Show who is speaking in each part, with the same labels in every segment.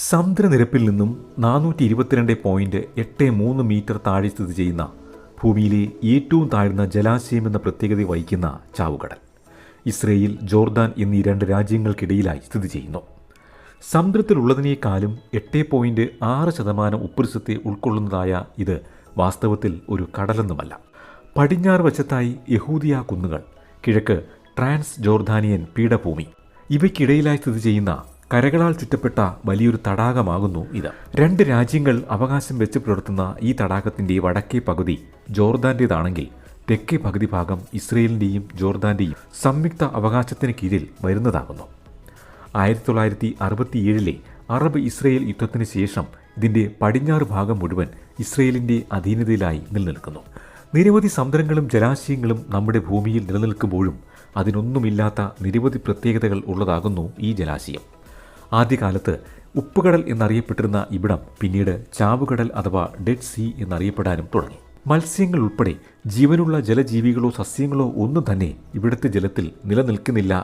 Speaker 1: സമുദ്രനിരപ്പിൽ നിന്നും 422.83 മീറ്റർ താഴെ സ്ഥിതി ചെയ്യുന്ന ഭൂമിയിലെ ഏറ്റവും താഴ്ന്ന ജലാശയമെന്ന പ്രത്യേകത വഹിക്കുന്ന ചാവുകടൽ ഇസ്രയേൽ, ജോർദാൻ എന്നീ രണ്ട് രാജ്യങ്ങൾക്കിടയിലായി സ്ഥിതി ചെയ്യുന്നു. സമുദ്രത്തിലുള്ളതിനേക്കാളും 8.6% ഉപ്പുരസത്തെ ഉൾക്കൊള്ളുന്നതായ ഇത് വാസ്തവത്തിൽ ഒരു കടലൊന്നുമല്ല. പടിഞ്ഞാറ് വശത്തായി യഹൂദിയ കുന്നുകൾ, കിഴക്ക് ട്രാൻസ് ജോർദാനിയൻ പീഠഭൂമി, ഇവയ്ക്കിടയിലായി സ്ഥിതി ചെയ്യുന്ന കരകളാൽ ചുറ്റപ്പെട്ട വലിയൊരു തടാകമാകുന്നു ഇത്. രണ്ട് രാജ്യങ്ങൾ അവകാശം വെച്ച് പുലർത്തുന്ന ഈ തടാകത്തിന്റെ വടക്കേ പകുതി ജോർദാന്റേതാണെങ്കിൽ തെക്കേ പകുതി ഭാഗം ഇസ്രയേലിന്റെയും ജോർദാന്റെയും സംയുക്ത അവകാശത്തിന് കീഴിൽ വരുന്നതാകുന്നു. 1967 അറബ് ഇസ്രയേൽ യുദ്ധത്തിന് ശേഷം ഇതിന്റെ പടിഞ്ഞാറ് ഭാഗം മുഴുവൻ ഇസ്രയേലിന്റെ അധീനതയിലായി നിലനിൽക്കുന്നു. നിരവധി സമുദ്രങ്ങളും ജലാശയങ്ങളും നമ്മുടെ ഭൂമിയിൽ നിലനിൽക്കുമ്പോഴും അതിനൊന്നുമില്ലാത്ത നിരവധി പ്രത്യേകതകൾ ഉള്ളതാകുന്നു ഈ ജലാശയം. ആദ്യകാലത്ത് ഉപ്പുകടൽ എന്നറിയപ്പെട്ടിരുന്ന ഇവിടം പിന്നീട് ചാവുകടൽ അഥവാ ഡെഡ് സീ എന്നറിയപ്പെടാനും തുടങ്ങി. മത്സ്യങ്ങൾ ഉൾപ്പെടെ ജീവനുള്ള ജലജീവികളോ സസ്യങ്ങളോ ഒന്നും തന്നെ ഇവിടുത്തെ ജലത്തിൽ നിലനിൽക്കുന്നില്ല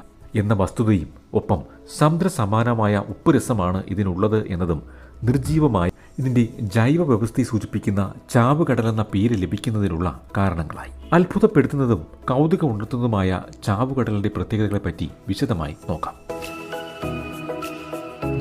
Speaker 1: എന്ന വസ്തുതയും ഒപ്പം സമുദ്ര സമാനമായ ഉപ്പുരസമാണ് ഇതിനുള്ളത് എന്നതും നിർജീവമായ ഇതിന്റെ ജൈവ വ്യവസ്ഥയെ സൂചിപ്പിക്കുന്ന ചാവുകടലെന്ന പേര് ലഭിക്കുന്നതിനുള്ള കാരണങ്ങളായി. അത്ഭുതപ്പെടുത്തുന്നതും കൗതുകം ഉണർത്തുന്നതുമായ ചാവുകടലിന്റെ പ്രത്യേകതകളെപ്പറ്റി വിശദമായി നോക്കാം.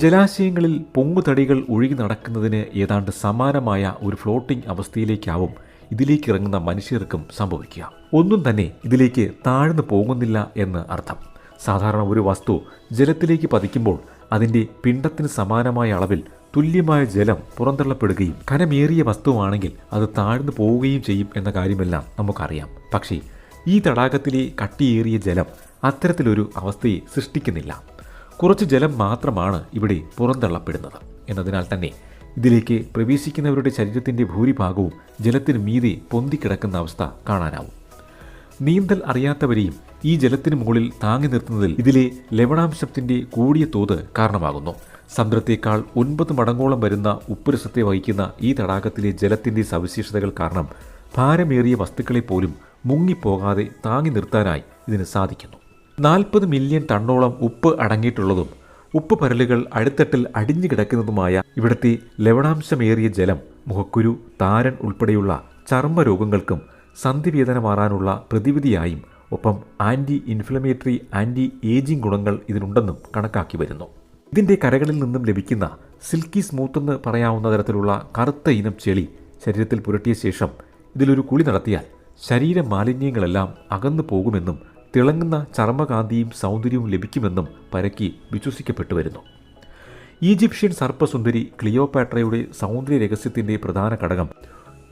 Speaker 1: ജലാശയങ്ങളിൽ പൊങ്ങുതടികൾ ഒഴുകി നടക്കുന്നതിന് ഏതാണ്ട് സമാനമായ ഒരു ഫ്ലോട്ടിംഗ് അവസ്ഥയിലേക്കാവും ഇതിലേക്ക് ഇറങ്ങുന്ന മനുഷ്യർക്കും സംഭവിക്കുക. ഒന്നും തന്നെ ഇതിലേക്ക് താഴ്ന്നു പോകുന്നില്ല എന്ന് അർത്ഥം. സാധാരണ ഒരു വസ്തു ജലത്തിലേക്ക് പതിക്കുമ്പോൾ അതിന്റെ പിണ്ഡത്തിന് സമാനമായ അളവിൽ തുല്യമായ ജലം പുറന്തള്ളപ്പെടുകയും കനമേറിയ വസ്തുവാണെങ്കിൽ അത് താഴ്ന്നു പോവുകയും ചെയ്യും എന്ന കാര്യമെല്ലാം നമുക്കറിയാം. പക്ഷേ ഈ തടാകത്തിലെ കട്ടിയേറിയ ജലം അത്തരത്തിലൊരു അവസ്ഥയെ സൃഷ്ടിക്കുന്നില്ല. കുറച്ച് ജലം മാത്രമാണ് ഇവിടെ പുറന്തള്ളപ്പെടുന്നത് എന്നതിനാൽ തന്നെ ഇതിലേക്ക് പ്രവേശിക്കുന്നവരുടെ ശരീരത്തിന്റെ ഭൂരിഭാഗവും ജലത്തിന് മീതെ പൊന്തിക്കിടക്കുന്ന അവസ്ഥ കാണാനാവും. നീന്തൽ അറിയാത്തവരെയും ഈ ജലത്തിന് മുകളിൽ താങ്ങി നിർത്തുന്നതിൽ ഇതിലെ ലവണാംശത്തിന്റെ കൂടിയ തോത് കാരണമാകുന്നു. സമുദ്രത്തേക്കാൾ 9 മടങ്ങോളം വരുന്ന ഉപ്പുരസത്തെ വഹിക്കുന്ന ഈ തടാകത്തിലെ ജലത്തിന്റെ സവിശേഷതകൾ കാരണം ഭാരമേറിയ വസ്തുക്കളെ പോലും മുങ്ങിപ്പോകാതെ താങ്ങി നിർത്താനായി ഇതിന് സാധിക്കുന്നു. 40 മില്യൺ ടണ്ണോളം ഉപ്പ് അടങ്ങിയിട്ടുള്ളതും ഉപ്പ് പരലുകൾ അടിത്തട്ടിൽ അടിഞ്ഞു കിടക്കുന്നതുമായ ഇവിടുത്തെ ലവണാംശമേറിയ ജലം മുഖക്കുരു, താരൻ ഉൾപ്പെടെയുള്ള ചർമ്മരോഗങ്ങൾക്കും സന്ധിവേദന മാറാനുള്ള പ്രതിവിധിയായും ഒപ്പം ആന്റി ഇൻഫ്ലമേറ്ററി, ആന്റി ഏജിംഗ് ഗുണങ്ങൾ ഇതിനുണ്ടെന്നും കണക്കാക്കി വരുന്നു. ഇതിന്റെ കരകളിൽ നിന്നും ലഭിക്കുന്ന സിൽക്കി സ്മൂത്ത് എന്ന് പറയാവുന്ന തരത്തിലുള്ള കറുത്ത ഇനം ചെളി ശരീരത്തിൽ പുരട്ടിയ ശേഷം ഇതിലൊരു കുളി നടത്തിയാൽ ശരീര മാലിന്യങ്ങളെല്ലാം അകന്നു പോകുമെന്നും തിളങ്ങുന്ന ചർമ്മകാന്തിയും സൗന്ദര്യവും ലഭിക്കുമെന്നും പരക്കെ വിശ്വസിക്കപ്പെട്ടു വരുന്നു. ഈജിപ്ഷ്യൻ സർപ്പസുന്ദരി ക്ലിയോപാട്രയുടെ സൗന്ദര്യ രഹസ്യത്തിന്റെ പ്രധാന ഘടകം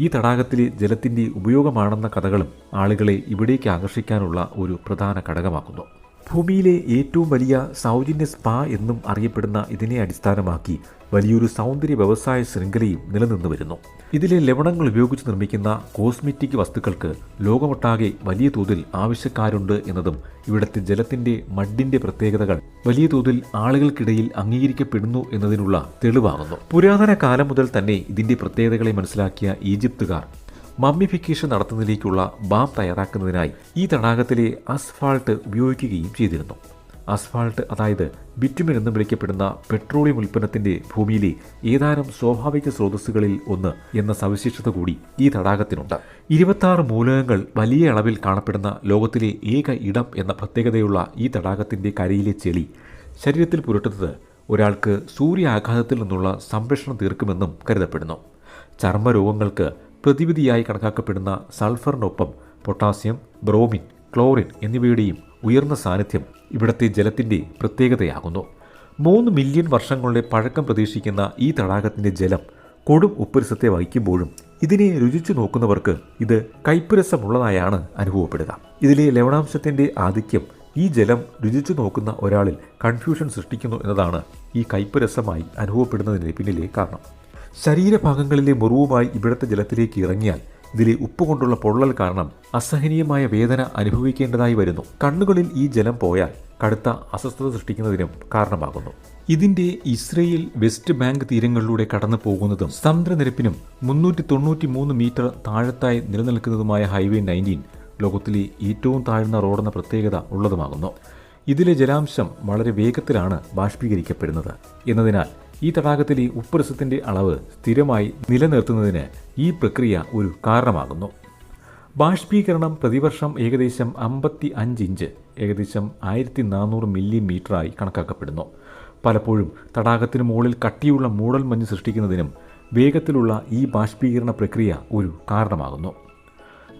Speaker 1: ഈ തടാകത്തിലെ ജലത്തിന്റെ ഉപയോഗമാണെന്ന കഥകളും ആളുകളെ ഇവിടേക്ക് ആകർഷിക്കാനുള്ള ഒരു പ്രധാന ഘടകമാക്കുന്നു. ഭൂമിയിലെ ഏറ്റവും വലിയ സൗജന്യ സ്പാ എന്നും അറിയപ്പെടുന്ന ഇതിനെ അടിസ്ഥാനമാക്കി വലിയൊരു സൗന്ദര്യ വ്യവസായ ശൃംഖലയും നിലനിന്നു വരുന്നു. ഇതിലെ ലവണങ്ങൾ ഉപയോഗിച്ച് നിർമ്മിക്കുന്ന കോസ്മെറ്റിക് വസ്തുക്കൾക്ക് ലോകമൊട്ടാകെ വലിയ തോതിൽ ആവശ്യക്കാരുണ്ട് എന്നതും ഇവിടുത്തെ ജലത്തിന്റെ മഡിന്റെ പ്രത്യേകതകൾ വലിയ തോതിൽ ആളുകൾക്കിടയിൽ അംഗീകരിക്കപ്പെടുന്നു എന്നതിനുള്ള തെളിവാകുന്നു. പുരാതന കാലം മുതൽ തന്നെ ഇതിന്റെ പ്രത്യേകതകളെ മനസ്സിലാക്കിയ ഈജിപ്തുകാർ മമ്മിഫിക്കേഷൻ നടത്തുന്നതിലേക്കുള്ള ബാം തയ്യാറാക്കുന്നതിനായി ഈ തടാകത്തിലെ അസ്ഫാൾട്ട് ഉപയോഗിക്കുകയും ചെയ്തിരുന്നു. അസ്ഫാൾട്ട് അതായത് ബിറ്റുമിൻ എന്ന് വിളിക്കപ്പെടുന്ന പെട്രോളിയം ഉൽപ്പന്നത്തിന്റെ ഭൂമിയിലെ ഏതാനും സ്വാഭാവിക സ്രോതസ്സുകളിൽ ഒന്ന് എന്ന സവിശേഷത കൂടി ഈ തടാകത്തിനുണ്ട്. 26 മൂലകങ്ങൾ വലിയ അളവിൽ കാണപ്പെടുന്ന ലോകത്തിലെ ഏക ഇടം എന്ന പ്രത്യേകതയുള്ള ഈ തടാകത്തിന്റെ കരയിലെ ചെളി ശരീരത്തിൽ പുരട്ടുന്നത് ഒരാൾക്ക് സൂര്യാഘാതത്തിൽ നിന്നുള്ള സംരക്ഷണം തീർക്കുമെന്നും കരുതപ്പെടുന്നു. ചർമ്മരോഗങ്ങൾക്ക് പ്രതിവിധിയായി കണക്കാക്കപ്പെടുന്ന സൾഫറിനൊപ്പം പൊട്ടാസ്യം, ബ്രോമിൻ, ക്ലോറിൻ എന്നിവയുടെയും ഉയർന്ന സാന്നിധ്യം ഇവിടത്തെ ജലത്തിന്റെ പ്രത്യേകതയാകുന്നു. 3 മില്യൺ വർഷങ്ങളുടെ പഴക്കം പ്രതീക്ഷിക്കുന്ന ഈ തടാകത്തിന്റെ ജലം കൊടും ഉപ്പുരസത്തെ വഹിക്കുമ്പോഴും ഇതിനെ രുചിച്ചു നോക്കുന്നവർക്ക് ഇത് കയ്പുരസമുള്ളതായാണ് അനുഭവപ്പെടുക. ഇതിലെ ലവണാംശത്തിന്റെ ആധിക്യം ഈ ജലം രുചിച്ചു നോക്കുന്ന ഒരാളിൽ കൺഫ്യൂഷൻ സൃഷ്ടിക്കുന്നു എന്നതാണ് ഈ കയ്പുരസമായി അനുഭവപ്പെടുന്നതിന് പിന്നിലെ കാരണം. ശരീരഭാഗങ്ങളിലെ മുറിവുമായി ഇവിടുത്തെ ജലത്തിലേക്ക് ഇറങ്ങിയാൽ ഇതിലെ ഉപ്പ് കൊണ്ടുള്ള പൊള്ളൽ കാരണം അസഹനീയമായ വേദന അനുഭവിക്കേണ്ടതായി വരുന്നു. കണ്ണുകളിൽ ഈ ജലം പോയാൽ കടുത്ത അസ്വസ്ഥത സൃഷ്ടിക്കുന്നതിനും കാരണമാകുന്നു. ഇതിന്റെ ഇസ്രയേൽ വെസ്റ്റ് ബാങ്ക് തീരങ്ങളിലൂടെ കടന്നു പോകുന്നതും സമുദ്രനിരപ്പിനും 393 മീറ്റർ താഴത്തായി നിലനിൽക്കുന്നതുമായ ഹൈവേ 19 ലോകത്തിലെ ഏറ്റവും താഴ്ന്ന റോഡെന്ന പ്രത്യേകത ഉള്ളതുമാകുന്നു. ഇതിലെ ജലാംശം വളരെ വേഗത്തിലാണ് ബാഷ്പീകരിക്കപ്പെടുന്നത് എന്നതിനാൽ ഈ തടാകത്തിലെ ഉപ്പുരസത്തിൻ്റെ അളവ് സ്ഥിരമായി നിലനിർത്തുന്നതിന് ഈ പ്രക്രിയ ഒരു കാരണമാകുന്നു. ബാഷ്പീകരണം പ്രതിവർഷം ഏകദേശം 55 ഇഞ്ച്, ഏകദേശം 1400 മില്ലിമീറ്ററായി കണക്കാക്കപ്പെടുന്നു. പലപ്പോഴും തടാകത്തിന് മുകളിൽ കട്ടിയുള്ള മൂടൽമഞ്ഞ് സൃഷ്ടിക്കുന്നതിനും വേഗത്തിലുള്ള ഈ ബാഷ്പീകരണ പ്രക്രിയ ഒരു കാരണമാകുന്നു.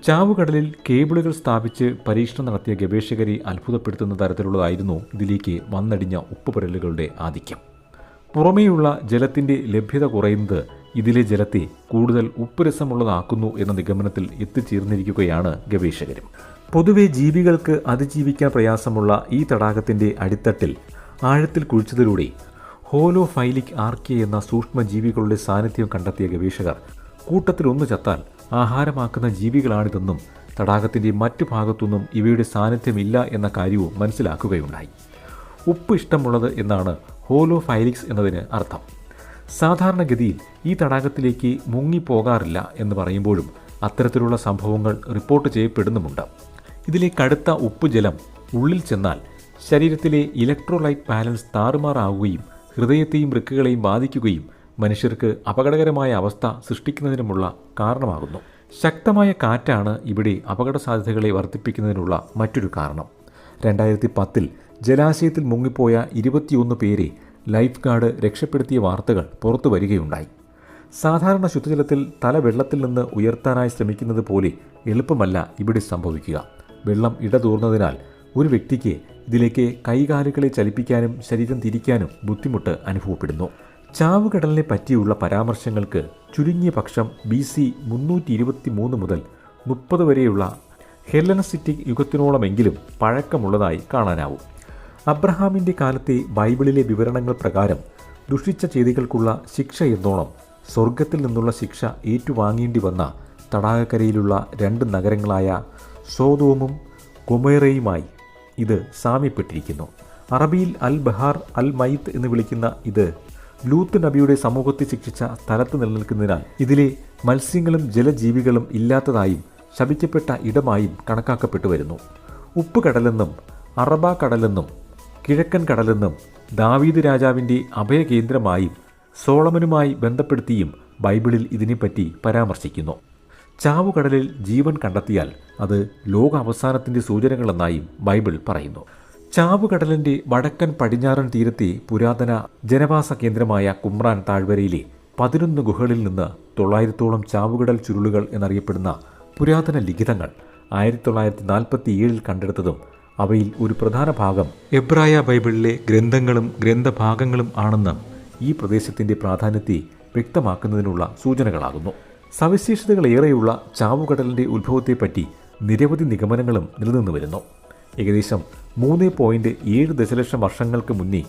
Speaker 1: ചാവുകടലിൽ കേബിളുകൾ സ്ഥാപിച്ച് പരീക്ഷണം നടത്തിയ ഗവേഷകരെ അത്ഭുതപ്പെടുത്തുന്ന തരത്തിലുള്ളതായിരുന്നു ഇതിലേക്ക് വന്നടിഞ്ഞ ഉപ്പുപരലുകളുടെ ആധിക്യം. പുറമേയുള്ള ജലത്തിൻ്റെ ലഭ്യത കുറയുന്നത് ഇതിലെ ജലത്തെ കൂടുതൽ ഉപ്പുരസമുള്ളതാക്കുന്നു എന്ന നിഗമനത്തിൽ എത്തിച്ചേർന്നിരിക്കുകയാണ് ഗവേഷകരും. പൊതുവെ ജീവികൾക്ക് അതിജീവിക്കാൻ പ്രയാസമുള്ള ഈ തടാകത്തിൻ്റെ അടിത്തട്ടിൽ ആഴത്തിൽ കുഴിച്ചതിലൂടെ ഹോലോഫൈലിക് ആർക്കിയ എന്ന സൂക്ഷ്മജീവികളുടെ സാന്നിധ്യം കണ്ടെത്തിയ ഗവേഷകർ കൂട്ടത്തിലൊന്നു ചത്താൽ ആഹാരമാക്കുന്ന ജീവികളാണിതെന്നും തടാകത്തിൻ്റെ മറ്റു ഭാഗത്തുനിന്നും ഇവയുടെ സാന്നിധ്യമില്ല എന്ന കാര്യവും മനസ്സിലാക്കുകയുണ്ടായി. ഉപ്പ് ഇഷ്ടമുള്ളത് എന്നാണ് ഹോലോഫൈലിക്സ് എന്നതിന് അർത്ഥം. സാധാരണഗതിയിൽ ഈ തടാകത്തിലേക്ക് മുങ്ങിപ്പോകാറില്ല എന്ന് പറയുമ്പോഴും അത്തരത്തിലുള്ള സംഭവങ്ങൾ റിപ്പോർട്ട് ചെയ്യപ്പെടുന്നുമുണ്ട്. ഇതിലെ കടുത്ത ഉപ്പുജലം ഉള്ളിൽ ചെന്നാൽ ശരീരത്തിലെ ഇലക്ട്രോലൈറ്റ് ബാലൻസ് താറുമാറാവുകയും ഹൃദയത്തെയും വൃക്കകളെയും ബാധിക്കുകയും മനുഷ്യർക്ക് അപകടകരമായ അവസ്ഥ സൃഷ്ടിക്കുന്നതിനുമുള്ള കാരണമാകുന്നു. ശക്തമായ കാറ്റാണ് ഇവിടെ അപകട സാധ്യതകളെ വർദ്ധിപ്പിക്കുന്നതിനുള്ള മറ്റൊരു കാരണം. 2010 ജലാശയത്തിൽ മുങ്ങിപ്പോയ 21 പേരെ ലൈഫ് ഗാർഡ് രക്ഷപ്പെടുത്തിയ വാർത്തകൾ പുറത്തു വരികയുണ്ടായി. സാധാരണ ശുദ്ധജലത്തിൽ തല വെള്ളത്തിൽ നിന്ന് ഉയർത്താനായി ശ്രമിക്കുന്നത് പോലെ എളുപ്പമല്ല ഇവിടെ സംഭവിക്കുക. വെള്ളം ഇടതൂർന്നതിനാൽ ഒരു വ്യക്തിക്ക് ഇതിലേക്ക് കൈകാലുകളെ ചലിപ്പിക്കാനും ശരീരം തിരിക്കാനും ബുദ്ധിമുട്ട് അനുഭവപ്പെടുന്നു. ചാവുകടലിനെ പറ്റിയുള്ള പരാമർശങ്ങൾക്ക് ചുരുങ്ങിയ പക്ഷം BC 323 മുതൽ 30 വരെയുള്ള ഹെല്ലനിസ്റ്റിക് യുഗത്തിനോളമെങ്കിലും പഴക്കമുള്ളതായി കാണാനാവും. അബ്രഹാമിൻ്റെ കാലത്തെ ബൈബിളിലെ വിവരണങ്ങൾ പ്രകാരം ദുഷിച്ച ചെയ്തികൾക്കുള്ള ശിക്ഷ എന്നോണം സ്വർഗത്തിൽ നിന്നുള്ള ശിക്ഷ ഏറ്റുവാങ്ങേണ്ടി വന്ന തടാകക്കരയിലുള്ള 2 നഗരങ്ങളായ സോദോമും ഗൊമോറയുമായി ഇത് സാമ്യപ്പെട്ടിരിക്കുന്നു. അറബിയിൽ അൽ ബഹാർ അൽ മൈത്ത് എന്ന് വിളിക്കുന്ന ഇത് ലൂത്ത് നബിയുടെ സമൂഹത്തെ ശിക്ഷിച്ച സ്ഥലത്ത് നിലനിൽക്കുന്നതിനാൽ ഇതിലെ മത്സ്യങ്ങളും ജലജീവികളും ഇല്ലാത്തതായും ശപിക്കപ്പെട്ട ഇടമായും കണക്കാക്കപ്പെട്ടു വരുന്നു. ഉപ്പ് കടലെന്നും അറബ കടലെന്നും കിഴക്കൻ കടലെന്നും ദാവീദ് രാജാവിൻ്റെ അഭയകേന്ദ്രമായും സോളമനുമായി ബന്ധപ്പെടുത്തിയും ബൈബിളിൽ ഇതിനെപ്പറ്റി പരാമർശിക്കുന്നു. ചാവുകടലിൽ ജീവൻ കണ്ടെത്തിയാൽ അത് ലോക അവസാനത്തിൻ്റെ സൂചനകളെന്നായും ബൈബിൾ പറയുന്നു. ചാവുകടലിൻ്റെ വടക്കൻ പടിഞ്ഞാറൻ തീരത്തെ പുരാതന ജനവാസ കേന്ദ്രമായ കുമ്രാൻ താഴ്വരയിലെ 11 ഗുഹകളിൽ നിന്ന് 900ഓളം ചാവുകടൽ ചുരുളുകൾ എന്നറിയപ്പെടുന്ന പുരാതന ലിഖിതങ്ങൾ 1947 കണ്ടെടുത്തതും അവയിൽ ഒരു പ്രധാന ഭാഗം എബ്രായ ബൈബിളിലെ ഗ്രന്ഥങ്ങളും ഗ്രന്ഥഭാഗങ്ങളും ആണെന്ന് ഈ പ്രദേശത്തിൻ്റെ പ്രാധാന്യത്തെ വ്യക്തമാക്കുന്നതിനുള്ള സൂചനകളാകുന്നു. സവിശേഷതകളേറെയുള്ള ചാവുകടലിൻ്റെ ഉത്ഭവത്തെപ്പറ്റി നിരവധി നിഗമനങ്ങളും നിലനിന്നു വരുന്നു. ഏകദേശം 3.7 ദശലക്ഷം വർഷങ്ങൾക്ക് മുന്നേ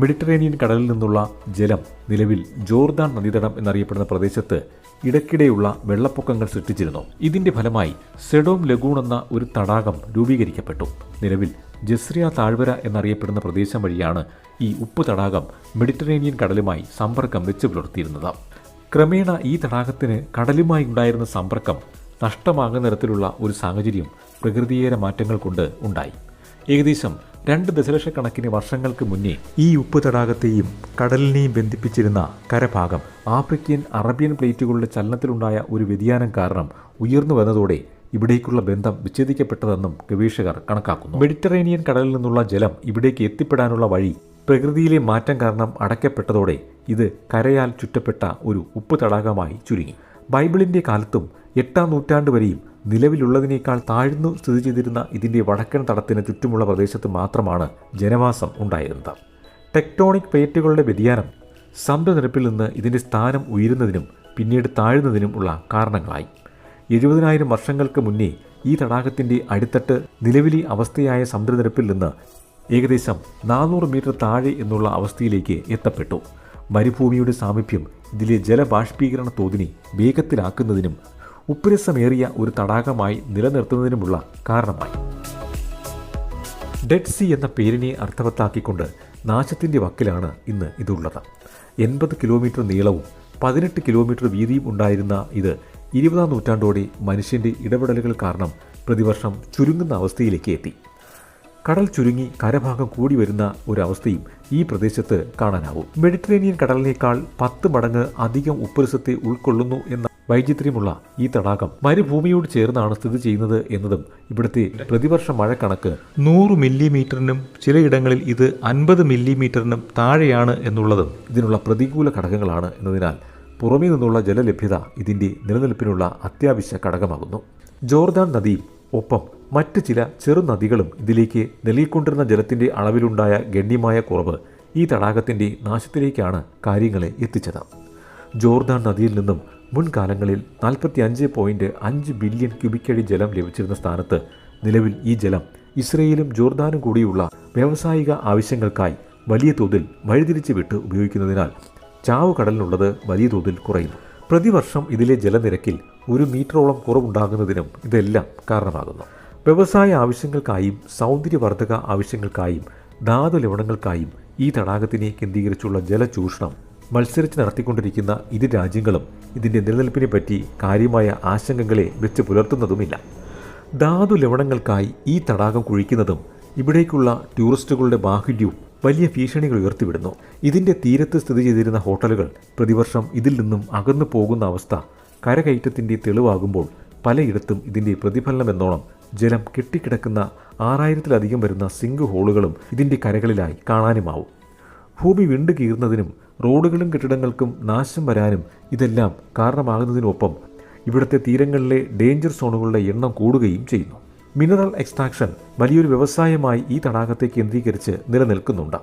Speaker 1: മെഡിറ്ററേനിയൻ കടലിൽ നിന്നുള്ള ജലം നിലവിൽ ജോർദാൻ നദീതടം എന്നറിയപ്പെടുന്ന പ്രദേശത്ത് ഇടയ്ക്കിടെയുള്ള വെള്ളപ്പൊക്കങ്ങൾ സൃഷ്ടിച്ചിരുന്നു. ഇതിൻ്റെ ഫലമായി സെഡോം ലഗൂൺ എന്ന ഒരു തടാകം രൂപീകരിക്കപ്പെട്ടു. നിലവിൽ ജസ്രിയ താഴ്വര എന്നറിയപ്പെടുന്ന പ്രദേശം വഴിയാണ് ഈ ഉപ്പ് തടാകം മെഡിറ്ററേനിയൻ കടലുമായി സമ്പർക്കം വെച്ച് പുലർത്തിയിരുന്നത്. ക്രമേണ ഈ തടാകത്തിന് കടലുമായി ഉണ്ടായിരുന്ന സമ്പർക്കം നഷ്ടമാകുന്ന തരത്തിലുള്ള ഒരു സാഹചര്യം പ്രകൃതിയേര മാറ്റങ്ങൾ കൊണ്ട് ഉണ്ടായി. ഏകദേശം 2 ദശലക്ഷക്കണക്കിന് വർഷങ്ങൾക്ക് മുന്നേ ഈ ഉപ്പ് തടാകത്തെയും കടലിനെയും ബന്ധിപ്പിച്ചിരുന്ന കരഭാഗം ആഫ്രിക്കൻ അറേബ്യൻ പ്ലേറ്റുകളുടെ ചലനത്തിലുണ്ടായ ഒരു വ്യതിയാനം കാരണം ഉയർന്നു വന്നതോടെ ഇവിടേക്കുള്ള ബന്ധം വിച്ഛേദിക്കപ്പെട്ടതെന്നും ഗവേഷകർ കണക്കാക്കുന്നു. മെഡിറ്ററേനിയൻ കടലിൽ നിന്നുള്ള ജലം ഇവിടേക്ക് എത്തിപ്പെടാനുള്ള വഴി പ്രകൃതിയിലെ മാറ്റം കാരണം അടയ്ക്കപ്പെട്ടതോടെ ഇത് കരയാൽ ചുറ്റപ്പെട്ട ഒരു ഉപ്പ് തടാകമായി ചുരുങ്ങി. ബൈബിളിൻ്റെ കാലത്തും 8-ാം നൂറ്റാണ്ട് വരെയും നിലവിലുള്ളതിനേക്കാൾ താഴ്ന്നു സ്ഥിതി ചെയ്തിരുന്ന ഇതിൻ്റെ വടക്കൻ തടത്തിന് ചുറ്റുമുള്ള പ്രദേശത്ത് മാത്രമാണ് ജനവാസം ഉണ്ടായിരുന്നത്. ടെക്ടോണിക് പ്ലേറ്റുകളുടെ വ്യതിയാനം സമുദ്രനിരപ്പിൽ നിന്ന് ഇതിൻ്റെ സ്ഥാനം ഉയരുന്നതിനും പിന്നീട് താഴുന്നതിനും ഉള്ള കാരണങ്ങളായി. 70,000 വർഷങ്ങൾക്ക് മുന്നേ ഈ തടാകത്തിൻ്റെ അടിത്തട്ട് നിലവിലെ അവസ്ഥയായ സമുദ്രനിരപ്പിൽ നിന്ന് ഏകദേശം 400 മീറ്റർ താഴെ എന്നുള്ള അവസ്ഥയിലേക്ക് എത്തപ്പെട്ടു. മരുഭൂമിയുടെ സാമീപ്യം ഇതിലെ ജലബാഷ്പീകരണ തോതിനെ വേഗത്തിലാക്കുന്നതിനും ഉപ്പുരസമേറിയ ഒരു തടാകമായി നിലനിർത്തുന്നതിനുമുള്ള കാരണമായി. ഡെഡ് സീ എന്ന പേരിനെ അർത്ഥവത്താക്കിക്കൊണ്ട് നാശത്തിൻ്റെ വക്കിലാണ് ഇന്ന് ഇതുള്ളത്. 80 കിലോമീറ്റർ നീളവും 18 കിലോമീറ്റർ വീതിയും ഉണ്ടായിരുന്ന ഇത് 20-ാം നൂറ്റാണ്ടോടെ മനുഷ്യൻ്റെ ഇടപെടലുകൾ കാരണം പ്രതിവർഷം ചുരുങ്ങുന്ന അവസ്ഥയിലേക്ക് എത്തി. കടൽ ചുരുങ്ങി കരഭാഗം കൂടി വരുന്ന ഒരവസ്ഥയും ഈ പ്രദേശത്ത് കാണാനാവും. മെഡിറ്ററേനിയൻ കടലിനേക്കാൾ 10 മടങ്ങ് അധികം ഉപ്പുരസത്തെ ഉൾക്കൊള്ളുന്നു എന്ന വൈചിത്ര്യമുള്ള ഈ തടാകം മരുഭൂമിയോട് ചേർന്നാണ് സ്ഥിതി ചെയ്യുന്നത് എന്നതും ഇവിടുത്തെ പ്രതിവർഷ മഴ കണക്ക് 100 മില്ലിമീറ്ററിനും ചിലയിടങ്ങളിൽ ഇത് 50 മില്ലിമീറ്ററിനും താഴെയാണ് എന്നുള്ളതും ഇതിനുള്ള പ്രതികൂല ഘടകങ്ങളാണ് എന്നതിനാൽ പുറമേ നിന്നുള്ള ജലലഭ്യത ഇതിന്റെ നിലനിൽപ്പിനുള്ള അത്യാവശ്യ ഘടകമാകുന്നു. ജോർദാൻ നദിയും ഒപ്പം മറ്റ് ചില ചെറുനദികളും ഇതിലേക്ക് നൽകിക്കൊണ്ടിരുന്ന ജലത്തിന്റെ അളവിലുണ്ടായ ഗണ്യമായ കുറവ് ഈ തടാകത്തിന്റെ നാശത്തിലേക്കാണ് കാര്യങ്ങളെ എത്തിച്ചത്. ജോർദാൻ നദിയിൽ നിന്നും മുൻകാലങ്ങളിൽ 45.5 ബില്യൺ ക്യൂബിക്കടി ജലം ലഭിച്ചിരുന്ന സ്ഥാനത്ത് നിലവിൽ ഈ ജലം ഇസ്രയേലും ജോർദാനും കൂടിയുള്ള വ്യാവസായിക ആവശ്യങ്ങൾക്കായി വലിയ തോതിൽ വഴിതിരിച്ച് വിട്ട് ഉപയോഗിക്കുന്നതിനാൽ ചാവുകടലിനുള്ളത് വലിയ തോതിൽ കുറയുന്നു. പ്രതിവർഷം ഇതിലെ ജലനിരക്കിൽ 1 മീറ്ററോളം കുറവുണ്ടാകുന്നതിനും ഇതെല്ലാം കാരണമാകുന്നു. വ്യവസായ ആവശ്യങ്ങൾക്കായും സൗന്ദര്യവർദ്ധക ആവശ്യങ്ങൾക്കായും ധാതു ലവണങ്ങൾക്കായും ഈ തടാകത്തിനെ കേന്ദ്രീകരിച്ചുള്ള ജലചൂഷണം മത്സരിച്ച് നടത്തിക്കൊണ്ടിരിക്കുന്ന ഇരു രാജ്യങ്ങളും ഇതിൻ്റെ നിലനിൽപ്പിനെ പറ്റി കാര്യമായ ആശങ്കകളെ വെച്ച് പുലർത്തുന്നതുമില്ല. ധാതു ലവണങ്ങൾക്കായി ഈ തടാകം കുഴിക്കുന്നതും ഇവിടേക്കുള്ള ടൂറിസ്റ്റുകളുടെ ബാഹുല്യവും വലിയ ഭീഷണികൾ ഉയർത്തിവിടുന്നു. ഇതിൻ്റെ തീരത്ത് സ്ഥിതി ചെയ്തിരുന്ന ഹോട്ടലുകൾ പ്രതിവർഷം ഇതിൽ നിന്നും അകന്നു പോകുന്ന അവസ്ഥ കരകയറ്റത്തിൻ്റെ തെളിവാകുമ്പോൾ പലയിടത്തും ഇതിൻ്റെ പ്രതിഫലനമെന്നോണം ജലം കെട്ടിക്കിടക്കുന്ന 6000-ലധികം വരുന്ന സിങ്ക് ഹോളുകളും ഇതിൻ്റെ കരകളിലായി കാണാനുമാവും. ഭൂമി വിണ്ടുകീറുന്നതിനും റോഡുകളും കെട്ടിടങ്ങൾക്കും നാശം വരാനും ഇതെല്ലാം കാരണമാകുന്നതിനൊപ്പം ഇവിടുത്തെ തീരങ്ങളിലെ ഡേഞ്ചർ സോണുകളുടെ എണ്ണം കൂടുകയും ചെയ്യുന്നു. മിനറൽ എക്സ്ട്രാക്ഷൻ വലിയൊരു വ്യവസായമായി ഈ തടാകത്തെ കേന്ദ്രീകരിച്ച് നിലനിൽക്കുന്നുണ്ട്.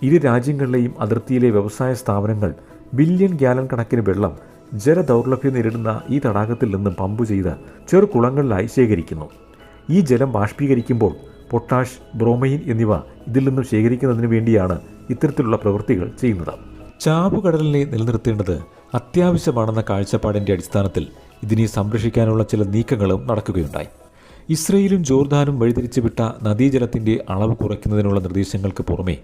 Speaker 1: ഇരു രാജ്യങ്ങളിലെയും അതിർത്തിയിലെ വ്യവസായ സ്ഥാപനങ്ങൾ ബില്യൺ ഗ്യാലൻ കണക്കിന് വെള്ളം ജലദൗർലഭ്യം നേരിടുന്ന ഈ തടാകത്തിൽ നിന്നും പമ്പ് ചെയ്ത് ചെറുകുളങ്ങളിലായി ശേഖരിക്കുന്നു. ഈ ജലം ബാഷ്പീകരിക്കുമ്പോൾ പൊട്ടാഷ്, ബ്രോമൈൻ എന്നിവ ഇതിൽ നിന്നും ശേഖരിക്കുന്നതിന് വേണ്ടിയാണ് ഇത്തരത്തിലുള്ള പ്രവൃത്തികൾ ചെയ്യുന്നത്. ചാവുകടലിനെ നിലനിർത്തേണ്ടത് അത്യാവശ്യമാണെന്ന കാഴ്ചപ്പാടിൻ്റെ അടിസ്ഥാനത്തിൽ ഇതിനെ സംരക്ഷിക്കാനുള്ള ചില നീക്കങ്ങളും നടക്കുകയുണ്ടായി. ഇസ്രയേലും ജോർദാനും വഴിതിരിച്ചു വിട്ട നദീജലത്തിൻ്റെ അളവ് കുറയ്ക്കുന്നതിനുള്ള നിർദ്ദേശങ്ങൾക്ക് പുറമെ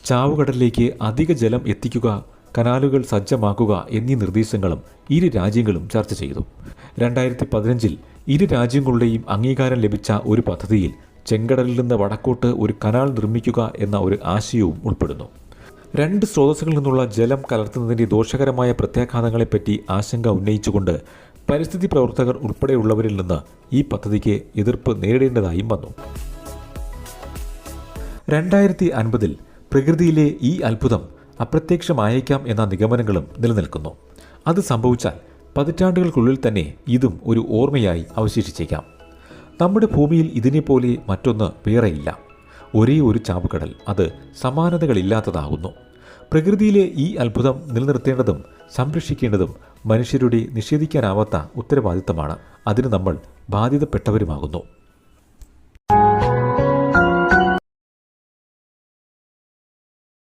Speaker 1: ചാവുകടലിലേക്ക് അധിക ജലം എത്തിക്കുക, കനാലുകൾ സജ്ജമാക്കുക എന്നീ നിർദ്ദേശങ്ങളും ഇരു രാജ്യങ്ങളും ചർച്ച ചെയ്തു. 2015 ഇരു രാജ്യങ്ങളുടെയും അംഗീകാരം ലഭിച്ച ഒരു പദ്ധതിയിൽ ചെങ്കടലിൽ നിന്ന് വടക്കോട്ട് ഒരു കനാൽ നിർമ്മിക്കുക എന്ന ഒരു ആശയവും ഉൾപ്പെടുന്നു. 2 സ്രോതസ്സുകളിൽ നിന്നുള്ള ജലം കലർത്തുന്നതിൻ്റെ ദോഷകരമായ പ്രത്യാഘാതങ്ങളെപ്പറ്റി ആശങ്ക ഉന്നയിച്ചുകൊണ്ട് പരിസ്ഥിതി പ്രവർത്തകർ ഉൾപ്പെടെയുള്ളവരിൽ നിന്ന് ഈ പദ്ധതിക്ക് എതിർപ്പ് നേരിടേണ്ടതായും വന്നു. 2050 പ്രകൃതിയിലെ ഈ അത്ഭുതം അപ്രത്യക്ഷമായേക്കാം എന്ന നിഗമനങ്ങളും നിലനിൽക്കുന്നു. അത് സംഭവിച്ചാൽ പതിറ്റാണ്ടുകൾക്കുള്ളിൽ തന്നെ ഇതും ഒരു ഓർമ്മയായി അവശേഷിച്ചേക്കാം. നമ്മുടെ ഭൂമിയിൽ ഇതിനെപ്പോലെ മറ്റൊന്ന് വേറെയില്ല. ഒരേ ഒരു ചാവുകടൽ, അത് സമാനതകളില്ലാത്തതാകുന്നു. പ്രകൃതിയിലെ ഈ അത്ഭുതം നിലനിർത്തേണ്ടതും സംരക്ഷിക്കേണ്ടതും മനുഷ്യരുടെ നിഷേധിക്കാനാവാത്ത ഉത്തരവാദിത്തമാണ്. അതിന് നമ്മൾ ബാധ്യതപ്പെട്ടവരുമാകുന്നു.